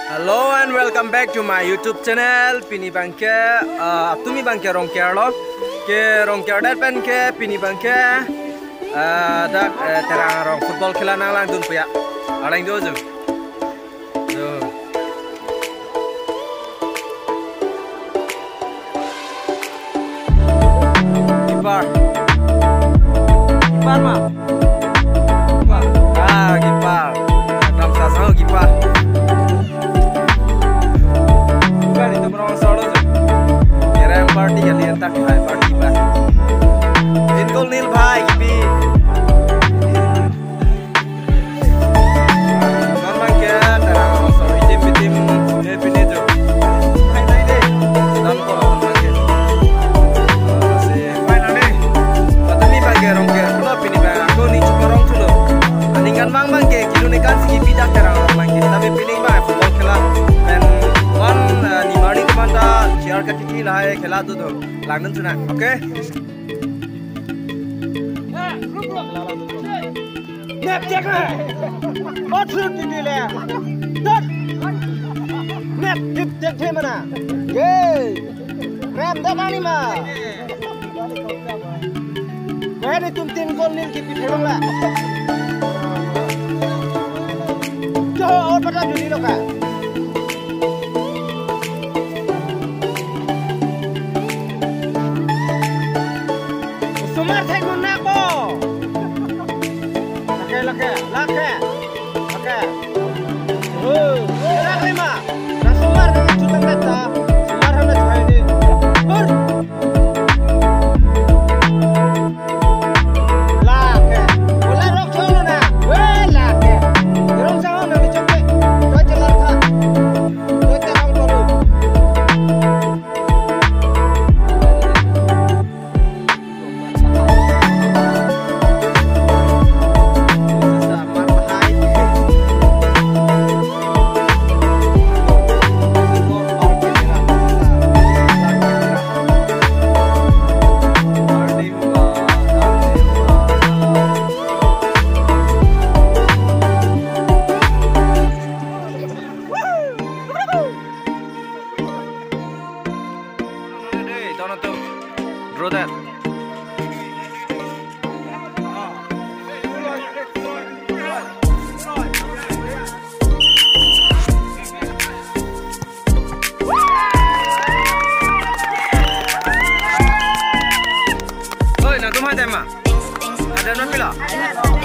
Hello and welcome back to my YouTube channel. Pini bangke, tumi bangke rongker lo, ke rongker dat pen ke pini bangke, dak terang rong football khela nang lang dun puya, alang do jo. Keeper ma, keeper, nam sa sao keeper. Party के लिए तक है पार्टी पर इनको नील भाई भी नॉर्मल क्या तेरा सॉरी टीम ये पिने जो भाई नहीं दे नॉन को नॉर्मल के से भाई ना दे पतनी बागे रोंग के लो पिनी बा को नी चुप रोंग थुलो निंगन mang mang के किलो ने कान सी पिदा तेरा रोंग के तबे पिनी बा फुटबॉल खेला देन वन निमाड़ी कमांडा चेयर का टिकी लाए खेला तो लागन सुना ओके नेप देख बहुत फ्रूट टिकी ले दट नेप टिप देख थे मना ये रैम दबानी मा मैंने तुम 3 गोल नील की पीछे बंगला जो और पता जुड़ी लोग का Sumar thay nguồn nạc bò. Lake. Lak đi mà. Nó sumar cái chút tăng đất ta. Sumar hôm nay phải đi. Bớt. Lake. Ula rok chơi luôn nè. Lake. Rong sao hôm nay đi chơi. Rồi chơi lát tha. Rồi chơi rong chơi luôn. Draw that. Oi, nak tu mana ma? Ada nak pila?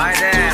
Hai deh.